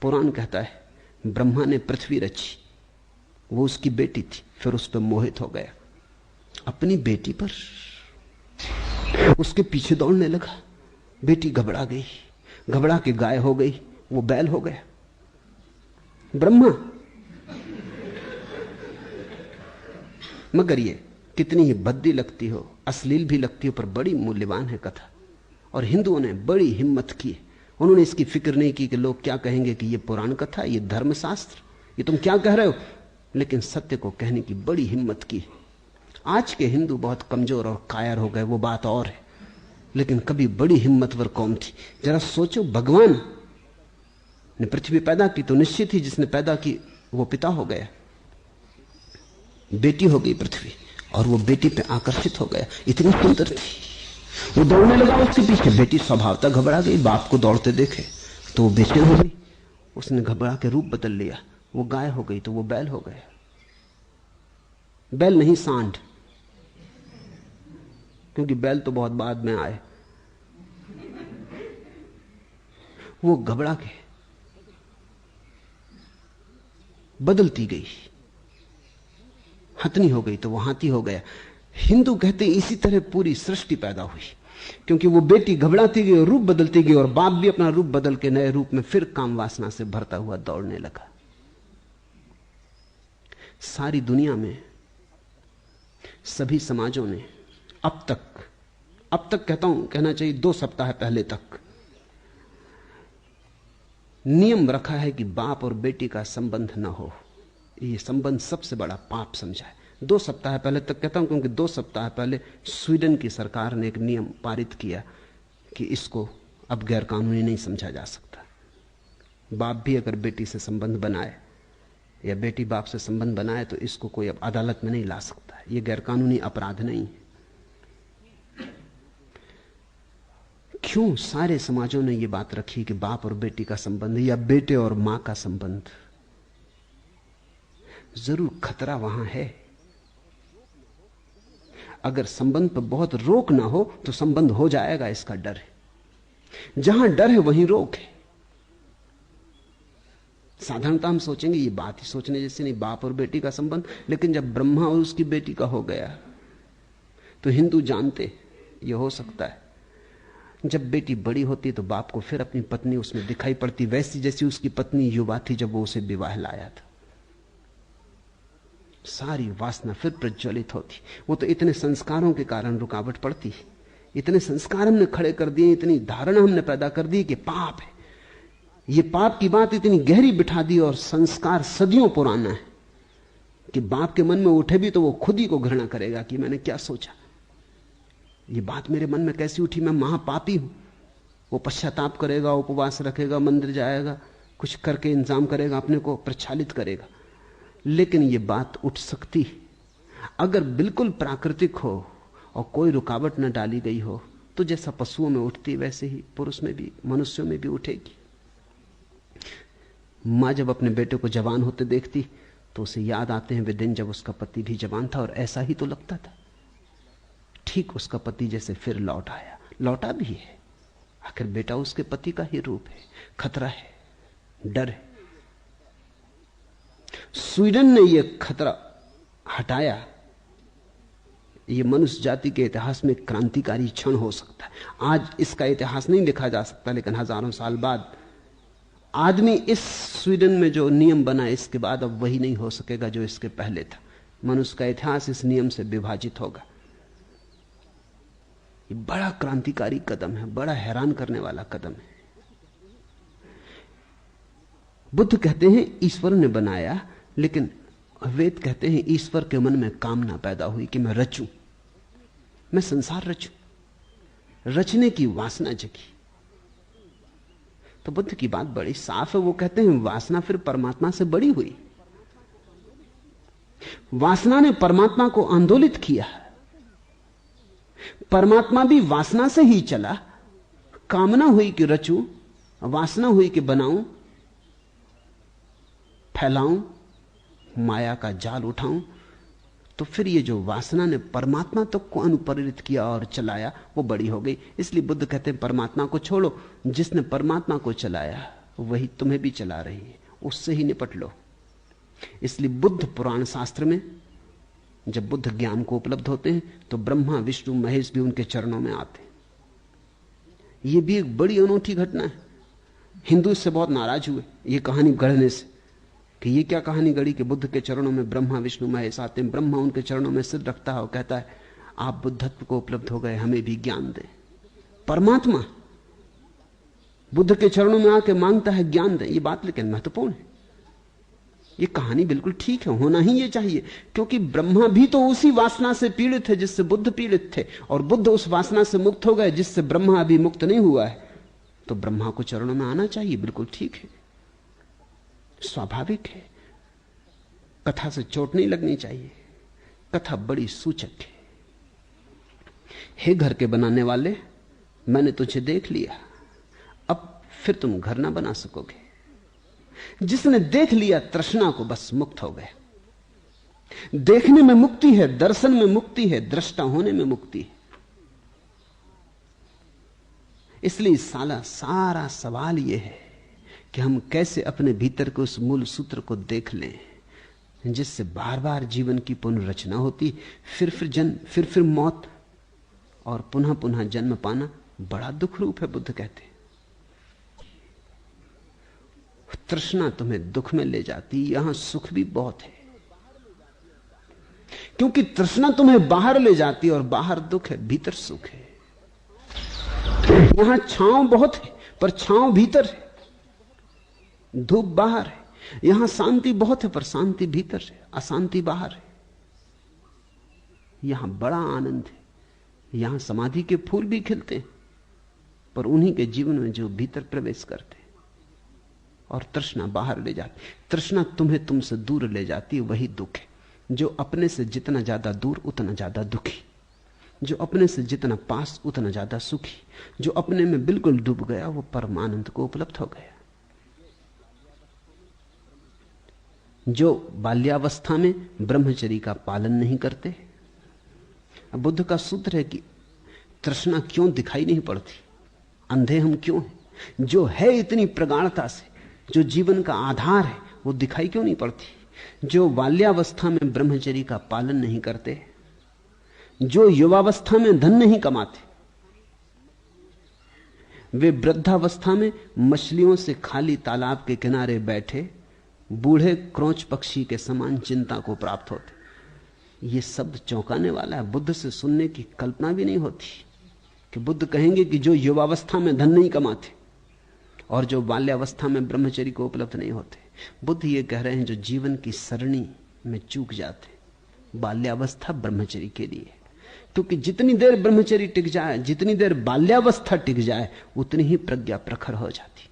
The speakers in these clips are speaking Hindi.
पुराण कहता है ब्रह्मा ने पृथ्वी रची, वो उसकी बेटी थी, फिर उस पर मोहित हो गया, अपनी बेटी पर उसके पीछे दौड़ने लगा। बेटी घबरा गई, घबरा के गाय हो गई, वो बैल हो गया। ब्रह्मा, मगर ये कितनी ही भद्दी लगती हो, अश्लील भी लगती हो, पर बड़ी मूल्यवान है कथा। और हिंदुओं ने बड़ी हिम्मत की, उन्होंने इसकी फिक्र नहीं की कि लोग क्या कहेंगे कि ये पुराण कथा, ये धर्मशास्त्र, ये तुम क्या कह रहे हो, लेकिन सत्य को कहने की बड़ी हिम्मत की। आज के हिंदू बहुत कमजोर और कायर हो गए, वो बात और है, लेकिन कभी बड़ी हिम्मतवर कौम थी। जरा सोचो, भगवान ने पृथ्वी पैदा की तो निश्चित ही जिसने पैदा की वो पिता हो गया, बेटी हो गई पृथ्वी, और वो बेटी पे आकर्षित हो गया, इतनी सुंदर थी। वो दौड़ने लगा उसके पीछे, बेटी स्वभावतः घबरा गई, बाप को दौड़ते देखे तो वो बेचैन हो गई, उसने घबरा के रूप बदल लिया, वो गाय हो गई तो वो बैल हो गया। बैल नहीं, सांड, क्योंकि बैल तो बहुत बाद में आए। वो घबरा के बदलती गई, हथनी हो गई तो वो हाथी हो गया। हिंदू कहते हैं इसी तरह पूरी सृष्टि पैदा हुई, क्योंकि वो बेटी घबराती गई और रूप बदलती गई, और बाप भी अपना रूप बदल के नए रूप में फिर काम वासना से भरता हुआ दौड़ने लगा। सारी दुनिया में सभी समाजों ने अब तक कहता हूं, कहना चाहिए 2 सप्ताह पहले तक नियम रखा है कि बाप और बेटी का संबंध न हो। ये संबंध सबसे बड़ा पाप समझा है। 2 सप्ताह पहले तक कहता हूं, क्योंकि 2 सप्ताह पहले स्वीडन की सरकार ने एक नियम पारित किया कि इसको अब गैर कानूनी नहीं समझा जा सकता। बाप भी अगर बेटी से संबंध बनाए या बेटी बाप से संबंध बनाए तो इसको कोई अब अदालत में नहीं ला सकता। ये गैर कानूनी अपराध नहीं है। क्यों सारे समाजों ने यह बात रखी कि बाप और बेटी का संबंध या बेटे और मां का संबंध? जरूर खतरा वहां है। अगर संबंध पर बहुत रोक ना हो तो संबंध हो जाएगा, इसका डर है। जहां डर है वहीं रोक है। साधारणतः हम सोचेंगे ये बात ही सोचने जैसे नहीं, बाप और बेटी का संबंध, लेकिन जब ब्रह्मा और उसकी बेटी का हो गया तो हिंदू जानते ये हो सकता है। जब बेटी बड़ी होती तो बाप को फिर अपनी पत्नी उसमें दिखाई पड़ती, वैसी जैसी उसकी पत्नी युवा थी जब वो उसे विवाह लाया था। सारी वासना फिर प्रज्वलित होती। वो तो इतने संस्कारों के कारण रुकावट पड़ती, इतने संस्कार हमने खड़े कर दिए, इतनी धारणा हमने पैदा कर दी कि पाप है। ये पाप की बात इतनी गहरी बिठा दी, और संस्कार सदियों पुराना है कि बाप के मन में उठे भी तो वो खुद ही को घृणा करेगा कि मैंने क्या सोचा, ये बात मेरे मन में कैसी उठी, मैं महापापी हूं। वो पश्चाताप करेगा, उपवास रखेगा, मंदिर जाएगा, कुछ करके इंतजाम करेगा, अपने को प्रक्षालित करेगा। लेकिन ये बात उठ सकती अगर बिल्कुल प्राकृतिक हो और कोई रुकावट न डाली गई हो, तो जैसा पशुओं में उठती वैसे ही पुरुष में भी, मनुष्यों में भी उठेगी। मां जब अपने बेटे को जवान होते देखती तो उसे याद आते हैं वे दिन जब उसका पति भी जवान था और ऐसा ही तो लगता था। ठीक उसका पति जैसे फिर लौट आया, लौटा भी है, आखिर बेटा उसके पति का ही रूप है। खतरा है, डर है। स्वीडन ने यह खतरा हटाया। यह मनुष्य जाति के इतिहास में क्रांतिकारी क्षण हो सकता है। आज इसका इतिहास नहीं लिखा जा सकता, लेकिन हजारों साल बाद आदमी इस स्वीडन में जो नियम बना, इसके बाद अब वही नहीं हो सकेगा जो इसके पहले था। मनुष्य का इतिहास इस नियम से विभाजित होगा। ये बड़ा क्रांतिकारी कदम है, बड़ा हैरान करने वाला कदम है। बुद्ध कहते हैं ईश्वर ने बनाया, लेकिन वेद कहते हैं ईश्वर के मन में कामना पैदा हुई कि मैं रचूं, मैं संसार रचूं। रचने की वासना जगी। तो बुद्ध की बात बड़ी साफ है। वो कहते हैं वासना फिर परमात्मा से बड़ी हुई। वासना ने परमात्मा को आंदोलित किया। परमात्मा भी वासना से ही चला। कामना हुई कि रचूं, वासना हुई कि बनाऊं, फैलाऊं, माया का जाल उठाऊं। तो फिर ये जो वासना ने परमात्मा तक को अनुप्रेरित किया और चलाया, वो बड़ी हो गई। इसलिए बुद्ध कहते हैं परमात्मा को छोड़ो, जिसने परमात्मा को चलाया वही तुम्हें भी चला रही है, उससे ही निपट लो। इसलिए बुद्ध पुराण शास्त्र में जब बुद्ध ज्ञान को उपलब्ध होते हैं तो ब्रह्मा विष्णु महेश भी उनके चरणों में आते हैं। यह भी एक बड़ी अनूठी घटना है। हिंदू इससे बहुत नाराज हुए ये कहानी गढ़ने से कि ये क्या कहानी गढ़ी कि बुद्ध के चरणों में ब्रह्मा विष्णु महेश आते हैं। ब्रह्मा उनके चरणों में सिर रखता है और कहता है आप बुद्धत्व को उपलब्ध हो गए, हमें भी ज्ञान दें। परमात्मा बुद्ध के चरणों में आके मांगता है ज्ञान दें। ये बात लेकिन महत्वपूर्ण है। ये कहानी बिल्कुल ठीक है, होना ही ये चाहिए, क्योंकि ब्रह्मा भी तो उसी वासना से पीड़ित है जिससे बुद्ध पीड़ित थे, और बुद्ध उस वासना से मुक्त हो गए जिससे ब्रह्मा अभी मुक्त नहीं हुआ है। तो ब्रह्मा को चरणों में आना चाहिए, बिल्कुल ठीक है, स्वाभाविक है। कथा से चोट नहीं लगनी चाहिए, कथा बड़ी सूचक है। हे घर के बनाने वाले, मैंने तुझे देख लिया, अब फिर तुम घर ना बना सकोगे। जिसने देख लिया तृष्णा को, बस मुक्त हो गए। देखने में मुक्ति है, दर्शन में मुक्ति है, दृष्टा होने में मुक्ति है। इसलिए सारा सवाल यह है कि हम कैसे अपने भीतर के उस मूल सूत्र को देख लें जिससे बार बार जीवन की पुनर्रचना होती, फिर जन्म, फिर मौत और पुनः पुनः जन्म पाना बड़ा दुख रूप है। बुद्ध कहते हैं तृष्णा तुम्हें दुख में ले जाती, यहां सुख भी बहुत है, क्योंकि तृष्णा तुम्हें बाहर ले जाती और बाहर दुख है, भीतर सुख है। यहां छांव बहुत है पर छांव भीतर है, धूप बाहर है। यहां शांति बहुत है पर शांति भीतर है, अशांति बाहर है। यहां बड़ा आनंद है, यहां समाधि के फूल भी खिलते हैं पर उन्हीं के जीवन में जो भीतर प्रवेश करते हैं। और तृष्णा बाहर ले जाती, तृष्णा तुम्हें तुमसे दूर ले जाती, वही दुख है। जो अपने से जितना ज्यादा दूर उतना ज्यादा दुखी, जो अपने से जितना पास उतना ज्यादा सुखी। जो अपने में बिल्कुल डूब गया वो परमानंद को उपलब्ध हो गया। जो बाल्यावस्था में ब्रह्मचर्य का पालन नहीं करते, बुद्ध का सूत्र है कि तृष्णा क्यों दिखाई नहीं पड़ती, अंधे हम क्यों हैं? जो है इतनी प्रगाढ़ता से, जो जीवन का आधार है, वो दिखाई क्यों नहीं पड़ती? जो बाल्यावस्था में ब्रह्मचर्य का पालन नहीं करते, जो युवावस्था में धन नहीं कमाते, वे वृद्धावस्था में मछलियों से खाली तालाब के किनारे बैठे बूढ़े क्रोंच पक्षी के समान चिंता को प्राप्त होते। ये शब्द चौंकाने वाला है, बुद्ध से सुनने की कल्पना भी नहीं होती कि बुद्ध कहेंगे कि जो युवावस्था में धन नहीं कमाते और जो बाल्यावस्था में ब्रह्मचर्य को उपलब्ध नहीं होते। बुद्ध ये कह रहे हैं जो जीवन की सरणी में चूक जाते, बाल्यावस्था ब्रह्मचर्य के लिए, क्योंकि जितनी देर ब्रह्मचर्य टिक जाए, जितनी देर बाल्यावस्था टिक जाए, उतनी ही प्रज्ञा प्रखर हो जाती।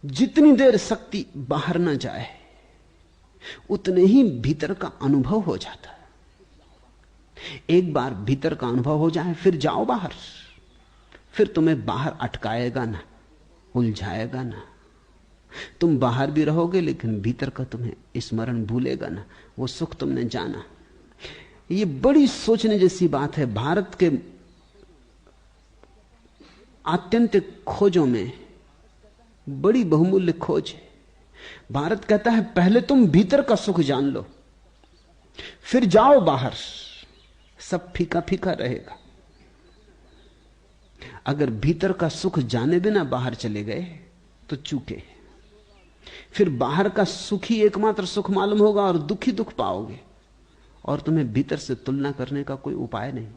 जितनी देर शक्ति बाहर ना जाए उतने ही भीतर का अनुभव हो जाता है। एक बार भीतर का अनुभव हो जाए फिर जाओ बाहर, फिर तुम्हें बाहर अटकाएगा ना, उलझाएगा ना। तुम बाहर भी रहोगे लेकिन भीतर का तुम्हें स्मरण भूलेगा ना, वो सुख तुमने जाना। ये बड़ी सोचने जैसी बात है। भारत के आत्यंतिक खोजों में बड़ी बहुमूल्य खोज है। भारत कहता है पहले तुम भीतर का सुख जान लो, फिर जाओ बाहर, सब फीका फीका रहेगा। अगर भीतर का सुख जाने बिना बाहर चले गए तो चूके, फिर बाहर का सुख ही एकमात्र सुख मालूम होगा और दुख ही दुख पाओगे, और तुम्हें भीतर से तुलना करने का कोई उपाय नहीं।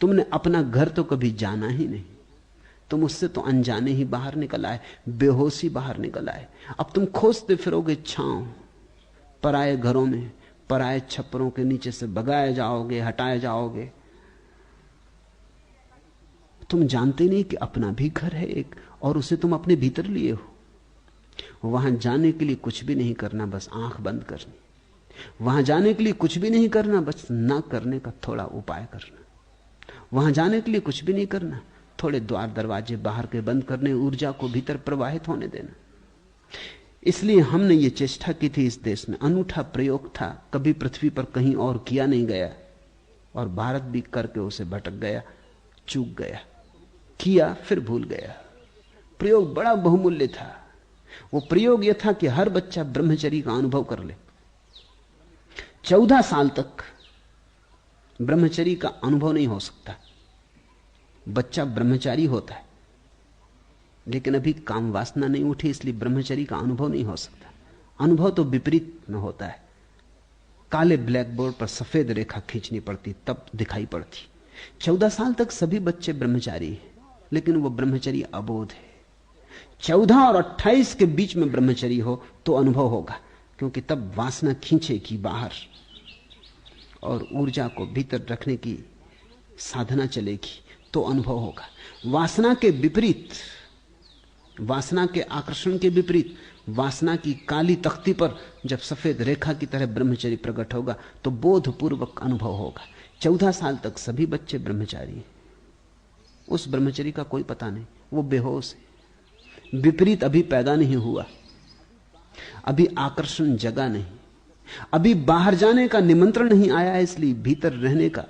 तुमने अपना घर तो कभी जाना ही नहीं, तुम उससे तो अनजाने ही बाहर निकल आए, बेहोशी बाहर निकल आए। अब तुम खोजते फिरोगे छांव, पराये घरों में, पराये छप्परों के नीचे से भगाए जाओगे, हटाए जाओगे। तुम जानते नहीं कि अपना भी घर है एक, और उसे तुम अपने भीतर लिए हो। वहां जाने के लिए कुछ भी नहीं करना, बस आंख बंद करनी। वहां जाने के लिए कुछ भी नहीं करना, बस ना करने का थोड़ा उपाय करना। वहां जाने के लिए कुछ भी नहीं करना, थोड़े द्वार दरवाजे बाहर के बंद करने, ऊर्जा को भीतर प्रवाहित होने देना। इसलिए हमने ये चेष्टा की थी इस देश में, अनूठा प्रयोग था, कभी पृथ्वी पर कहीं और किया नहीं गया, और भारत भी करके उसे भटक गया, चूक गया, किया फिर भूल गया। प्रयोग बड़ा बहुमूल्य था। वो प्रयोग यह था कि हर बच्चा ब्रह्मचर्य का अनुभव कर ले। 14 साल तक ब्रह्मचर्य का अनुभव नहीं हो सकता। बच्चा ब्रह्मचारी होता है, लेकिन अभी काम वासना नहीं उठी, इसलिए ब्रह्मचर्य का अनुभव नहीं हो सकता। अनुभव तो विपरीत में होता है। काले ब्लैक बोर्ड पर सफेद रेखा खींचनी पड़ती, तब दिखाई पड़ती। 14 साल तक सभी बच्चे ब्रह्मचारी हैं, लेकिन वो ब्रह्मचर्य अबोध है। 14 और 28 के बीच में ब्रह्मचर्य हो तो अनुभव होगा, क्योंकि तब वासना खींचेगी बाहर और ऊर्जा को भीतर रखने की साधना चलेगी, तो अनुभव होगा। वासना के विपरीत, वासना के आकर्षण के विपरीत, वासना की काली तख्ती पर जब सफेद रेखा की तरह ब्रह्मचर्य प्रकट होगा तो बोधपूर्वक अनुभव होगा। 14 साल तक सभी बच्चे ब्रह्मचारी हैं। उस ब्रह्मचर्य का कोई पता नहीं, वो बेहोश है। विपरीत अभी पैदा नहीं हुआ, अभी आकर्षण जगा नहीं, अभी बाहर जाने का निमंत्रण नहीं आया, इसलिए भीतर रहने का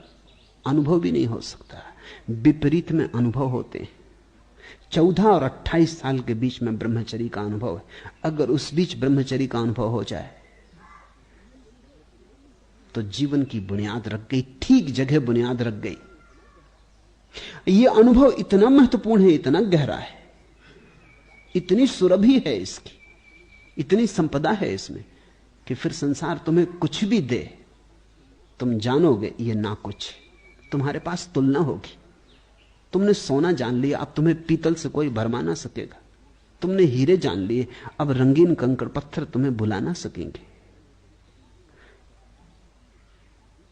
अनुभव भी नहीं हो सकता। विपरीत में अनुभव होते हैं। 14 और 28 साल के बीच में ब्रह्मचर्य का अनुभव है। अगर उस बीच ब्रह्मचर्य का अनुभव हो जाए तो जीवन की बुनियाद रख गई, ठीक जगह बुनियाद रख गई। यह अनुभव इतना महत्वपूर्ण है, इतना गहरा है, इतनी सुरभि है इसकी, इतनी संपदा है इसमें कि फिर संसार तुम्हें कुछ भी दे, तुम जानोगे ये ना कुछ। तुम्हारे पास तुलना होगी। तुमने सोना जान लिया, अब तुम्हें पीतल से कोई भरमा ना सकेगा। तुमने हीरे जान लिए, अब रंगीन कंकड़ पत्थर तुम्हें भुला ना सकेंगे।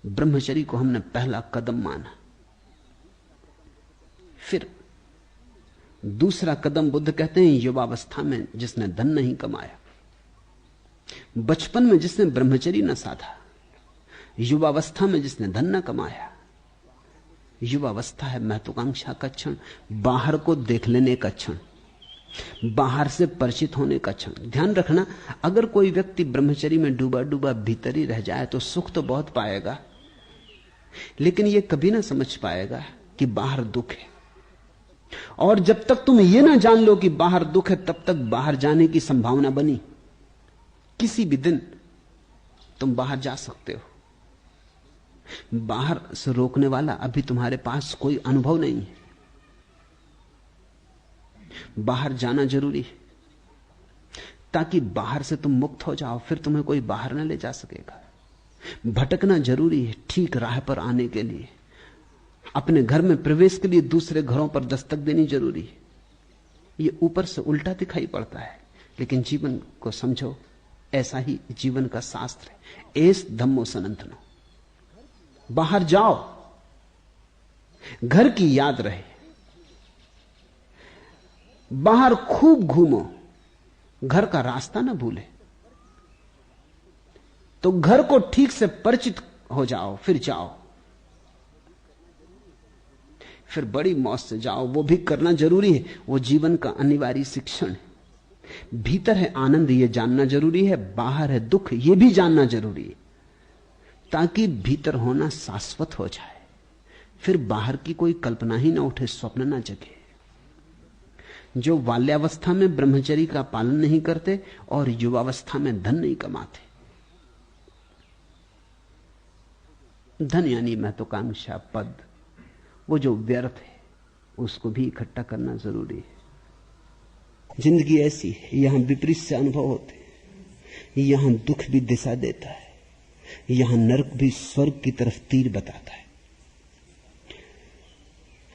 ब्रह्मचर्य को हमने पहला कदम माना। फिर दूसरा कदम बुद्ध कहते हैं युवावस्था में जिसने धन नहीं कमाया, बचपन में जिसने ब्रह्मचर्य न साधा, युवावस्था में जिसने धन न कमाया। युवावस्था है महत्वाकांक्षा का क्षण, बाहर को देख लेने का क्षण, बाहर से परिचित होने का क्षण। ध्यान रखना, अगर कोई व्यक्ति ब्रह्मचर्य में डूबा डूबा भीतर ही रह जाए तो सुख तो बहुत पाएगा, लेकिन यह कभी ना समझ पाएगा कि बाहर दुख है। और जब तक तुम यह ना जान लो कि बाहर दुख है, तब तक बाहर जाने की संभावना बनी। किसी भी दिन तुम बाहर जा सकते हो, बाहर से रोकने वाला अभी तुम्हारे पास कोई अनुभव नहीं है। बाहर जाना जरूरी है ताकि बाहर से तुम मुक्त हो जाओ, फिर तुम्हें कोई बाहर न ले जा सकेगा। भटकना जरूरी है ठीक राह पर आने के लिए। अपने घर में प्रवेश के लिए दूसरे घरों पर दस्तक देनी जरूरी है। यह ऊपर से उल्टा दिखाई पड़ता है, लेकिन जीवन को समझो, ऐसा ही जीवन का शास्त्र है। एस धम्मो सनातनो। बाहर जाओ, घर की याद रहे, बाहर खूब घूमो, घर का रास्ता ना भूले। तो घर को ठीक से परिचित हो जाओ, फिर जाओ, फिर बड़ी मौज से जाओ। वो भी करना जरूरी है, वो जीवन का अनिवार्य शिक्षण है। भीतर है आनंद, ये जानना जरूरी है, बाहर है दुख, ये भी जानना जरूरी है, ताकि भीतर होना शाश्वत हो जाए। फिर बाहर की कोई कल्पना ही ना उठे, स्वप्न ना जगे। जो बाल्यावस्था में ब्रह्मचर्य का पालन नहीं करते और युवावस्था में धन नहीं कमाते, धन यानी महत्वाकांक्षा, पद, वो जो व्यर्थ है उसको भी इकट्ठा करना जरूरी है। जिंदगी ऐसी है, यहां विपरीत से अनुभव होते, यहां दुख भी दिशा देता है, यहां नरक भी स्वर्ग की तरफ तीर बताता है।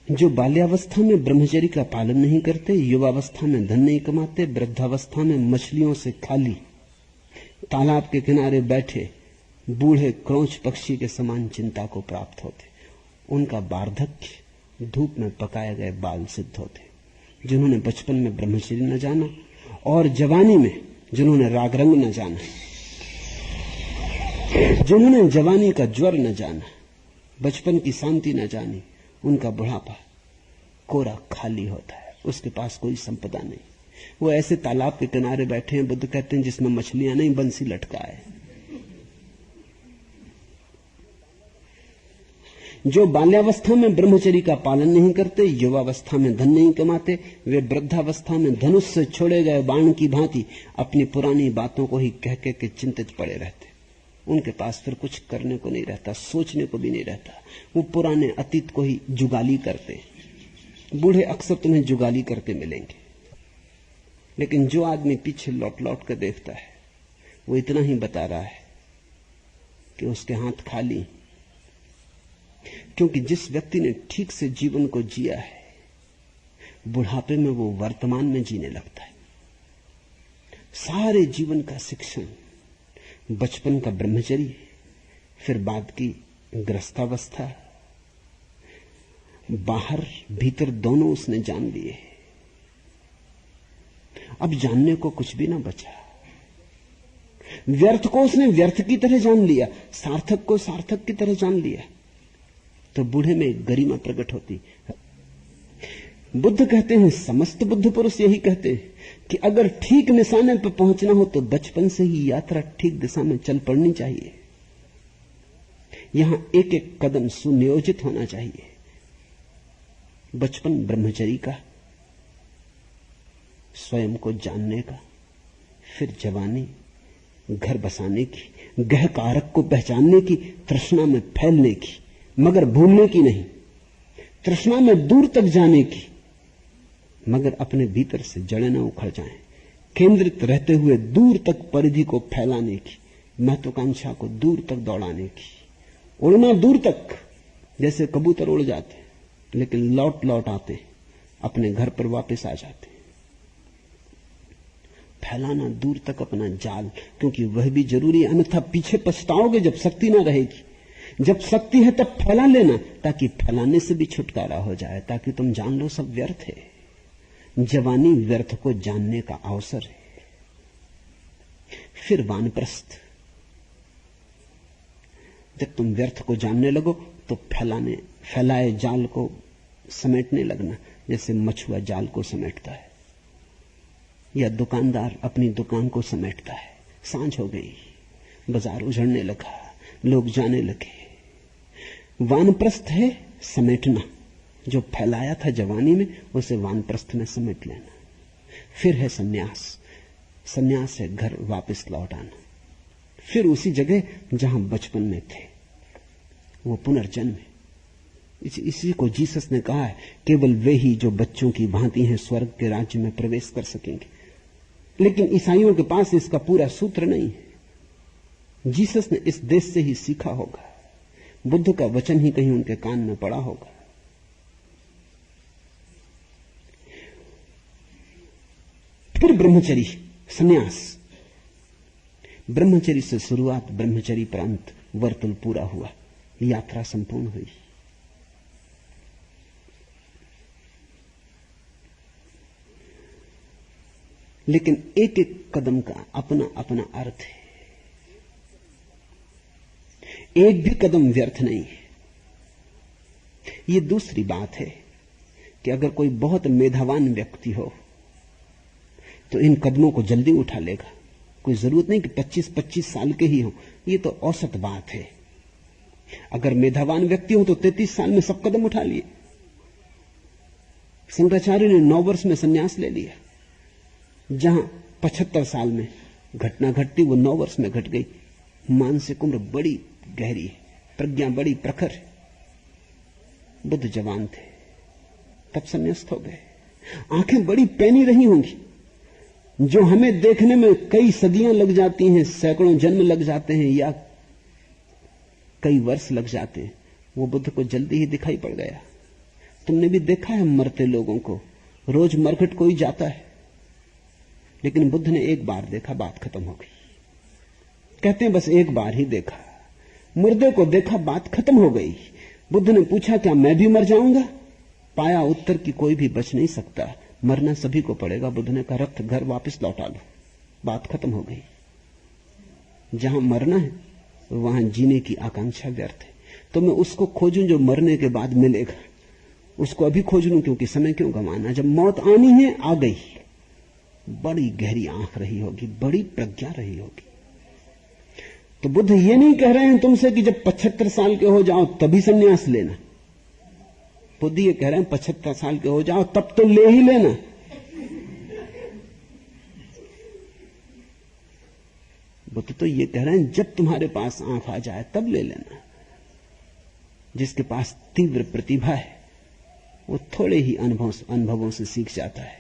जो बाल्यावस्था में ब्रह्मचर्य का पालन नहीं करते, युवावस्था में धन नहीं कमाते, वृद्धावस्था में मछलियों से खाली तालाब के किनारे बैठे बूढ़े क्रोंच पक्षी के समान चिंता को प्राप्त होते, उनका वार्धक्य धूप में पकाए गए बाल सिद्ध होते। जिन्होंने बचपन में ब्रह्मचर्य न जाना और जवानी में जिन्होंने राग रंग न जाना, जिन्होंने जवानी का ज्वर न जाना, बचपन की शांति न जानी, उनका बुढ़ापा कोरा खाली होता है, उसके पास कोई संपदा नहीं। वो ऐसे तालाब के किनारे बैठे हैं, बुद्ध कहते हैं, जिसमें मछलियां नहीं, बंसी लटका है। जो बाल्यावस्था में ब्रह्मचर्य का पालन नहीं करते, युवावस्था में धन नहीं कमाते, वे वृद्धावस्था में धनुष से छोड़े गए बाण की भांति अपनी पुरानी बातों को ही कह के चिंतित पड़े रहते। उनके पास फिर कुछ करने को नहीं रहता, सोचने को भी नहीं रहता। वो पुराने अतीत को ही जुगाली करते। बूढ़े अक्सर तुम्हें जुगाली करते मिलेंगे, लेकिन जो आदमी पीछे लौट लौट कर देखता है वो इतना ही बता रहा है कि उसके हाथ खाली। क्योंकि जिस व्यक्ति ने ठीक से जीवन को जिया है, बुढ़ापे में वो वर्तमान में जीने लगता है। सारे जीवन का शिक्षण बचपन का ब्रह्मचर्य, फिर बाद की ग्रस्तावस्था, बाहर भीतर दोनों उसने जान लिए। अब जानने को कुछ भी ना बचा। व्यर्थ को उसने व्यर्थ की तरह जान लिया, सार्थक को सार्थक की तरह जान लिया। तो बूढ़े में एक गरिमा प्रकट होती। बुद्ध कहते हैं, समस्त बुद्ध पुरुष यही कहते हैं कि अगर ठीक निशाने पर पहुंचना हो तो बचपन से ही यात्रा ठीक दिशा में चल पड़नी चाहिए। यहां एक एक कदम सुनियोजित होना चाहिए। बचपन ब्रह्मचर्य का, स्वयं को जानने का, फिर जवानी घर बसाने की, गह कारक को पहचानने की, तृष्णा में फैलने की, मगर भूलने की नहीं। तृष्णा में दूर तक जाने की, मगर अपने भीतर से जड़ें न उखड़ जाएं। केंद्रित रहते हुए दूर तक परिधि को फैलाने की, महत्वाकांक्षा को दूर तक दौड़ाने की। उड़ना दूर तक, जैसे कबूतर उड़ जाते लेकिन लौट लौट आते, अपने घर पर वापस आ जाते। फैलाना दूर तक अपना जाल, क्योंकि वह भी जरूरी है, अन्यथा पीछे पछताओगे जब शक्ति ना रहेगी। जब शक्ति है तब फैला लेना, ताकि फैलाने से भी छुटकारा हो जाए, ताकि तुम जान लो सब व्यर्थ है। जवानी व्यर्थ को जानने का अवसर है। फिर वानप्रस्थ, जब तुम व्यर्थ को जानने लगो तो फैलाए जाल को समेटने लगना, जैसे मछुआ जाल को समेटता है या दुकानदार अपनी दुकान को समेटता है। सांझ हो गई, बाजार उजड़ने लगा, लोग जाने लगे। वानप्रस्थ है समेटना, जो फैलाया था जवानी में उसे वानप्रस्थ में समेट लेना। फिर है सन्यास, सन्यास है घर वापस लौट आना, फिर उसी जगह जहां बचपन में थे, वो पुनर्जन्म है। इसी को जीसस ने कहा है, केवल वे ही जो बच्चों की भांति हैं स्वर्ग के राज्य में प्रवेश कर सकेंगे। लेकिन ईसाइयों के पास इसका पूरा सूत्र नहीं है। जीसस ने इस देश से ही सीखा होगा, बुद्ध का वचन ही कहीं उनके कान में पड़ा होगा। फिर ब्रह्मचर्य, सन्यास। ब्रह्मचर्य से शुरुआत, ब्रह्मचर्य पर अंत, वर्तुल पूरा हुआ, यात्रा संपूर्ण हुई। लेकिन एक एक कदम का अपना अपना अर्थ है। एक भी कदम व्यर्थ नहीं है। यह दूसरी बात है कि अगर कोई बहुत मेधावान व्यक्ति हो तो इन कदमों को जल्दी उठा लेगा। कोई जरूरत नहीं कि 25-25 साल के ही हो, यह तो औसत बात है। अगर मेधावान व्यक्ति हो तो 33 साल में सब कदम उठा लिए। शंकराचार्य ने 9 वर्ष में संन्यास ले लिया। जहां 75 साल में घटना घटती वो 9 वर्ष में घट गई। मानसिक उम्र बड़ी गहरी है, प्रज्ञा बड़ी प्रखर है। बुद्ध जवान थे तब संन्यास्त हो गए। आंखें बड़ी पैनी रही होंगी, जो हमें देखने में कई सदियां लग जाती हैं, सैकड़ों जन्म लग जाते हैं या कई वर्ष लग जाते हैं, वो बुद्ध को जल्दी ही दिखाई पड़ गया। तुमने भी देखा है मरते लोगों को, रोज मरघट कोई जाता है, लेकिन बुद्ध ने एक बार देखा, बात खत्म हो गई। कहते हैं बस एक बार ही देखा, मुर्दे को देखा, बात खत्म हो गई। बुद्ध ने पूछा क्या मैं भी मर जाऊंगा? पाया उत्तर की कोई भी बच नहीं सकता, मरना सभी को पड़ेगा। बुद्ध ने कहा रथ घर वापस लौटा लो, बात खत्म हो गई। जहां मरना है वहां जीने की आकांक्षा व्यर्थ है। तो मैं उसको खोजूं जो मरने के बाद मिलेगा, उसको अभी खोज लूं, क्योंकि समय क्यों गंवाना। जब मौत आनी है आ गई। बड़ी गहरी आंख रही होगी, बड़ी प्रज्ञा रही होगी। तो बुद्ध ये नहीं कह रहे हैं तुमसे कि जब 75 साल के हो जाओ तभी संन्यास लेना। बुद्ध ये कह रहे हैं 75 साल के हो जाओ तब तो ले ही लेना। बुद्ध तो ये कह रहे हैं जब तुम्हारे पास आंख आ जाए तब ले लेना। जिसके पास तीव्र प्रतिभा है वो थोड़े ही अनुभवों से सीख जाता है।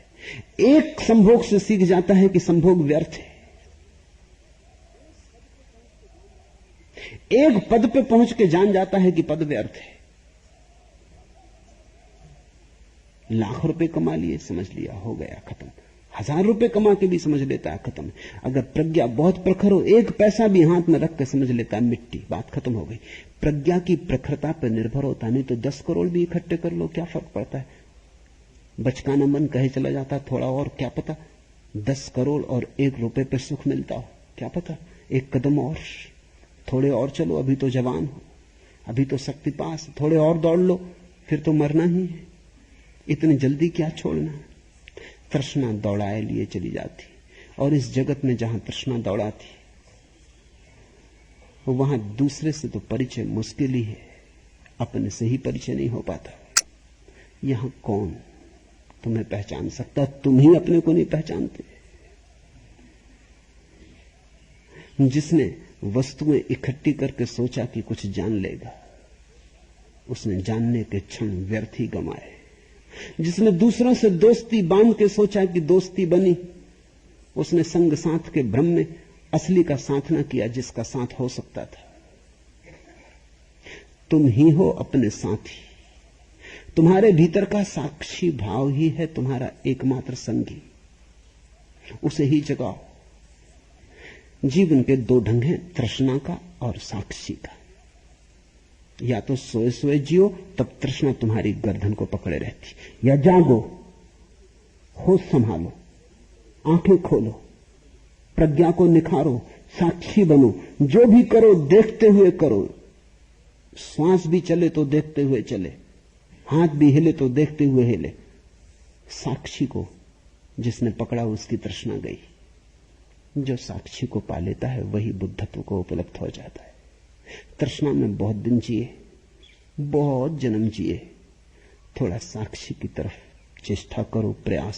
एक संभोग से सीख जाता है कि संभोग व्यर्थ है। एक पद पे पहुंच के जान जाता है कि पद व्यर्थ है। लाख रुपए कमा लिए, समझ लिया, हो गया, खत्म। 1000 रुपए कमा के भी समझ लेता है खत्म। अगर प्रज्ञा बहुत प्रखर हो, एक पैसा भी हाथ में रख के समझ लेता है मिट्टी, बात खत्म हो गई। प्रज्ञा की प्रखरता पर निर्भर होता नहीं तो 10 करोड़ भी इकट्ठे कर लो, क्या फर्क पड़ता है। बचकाना मन कहे चला जाता थोड़ा और, क्या पता 10 करोड़ और 1 रुपए पे सुख मिलता हो, क्या पता। एक कदम और, थोड़े और चलो, अभी तो जवान हो, अभी तो शक्ति पास, थोड़े और दौड़ लो, फिर तो मरना ही है। इतनी जल्दी क्या छोड़ना। तृष्णा दौड़ाए लिए चली जाती, और इस जगत में जहां तृष्णा दौड़ाती वहां दूसरे से तो परिचय मुश्किल ही है, अपने से ही परिचय नहीं हो पाता। यहां कौन तुम्हें पहचान सकता, तुम ही अपने को नहीं पहचानते। जिसने वस्तुएं इकट्ठी करके सोचा कि कुछ जान लेगा, उसने जानने के क्षण व्यर्थ ही गंवाए। जिसने दूसरों से दोस्ती बांध के सोचा कि दोस्ती बनी, उसने संग साथ के भ्रम में असली का साथ न किया जिसका साथ हो सकता था। तुम ही हो अपने साथी। तुम्हारे भीतर का साक्षी भाव ही है तुम्हारा एकमात्र संगी, उसे ही जगाओ। जीवन के 2 ढंग हैं, तृष्णा का और साक्षी का। या तो सोए सोए जियो, तब तृष्णा तुम्हारी गर्दन को पकड़े रहती, या जागो, होश संभालो, आंखें खोलो, प्रज्ञा को निखारो, साक्षी बनो। जो भी करो देखते हुए करो। श्वास भी चले तो देखते हुए चले, हाथ भी हिले तो देखते हुए हिले। साक्षी को जिसने पकड़ा उसकी तृष्णा गई। जो साक्षी को पा लेता है वही बुद्धत्व को उपलब्ध हो जाता है। तृष्णा में बहुत दिन जिए, बहुत जन्म जिए, थोड़ा साक्षी की तरफ चेष्टा करो, प्रयास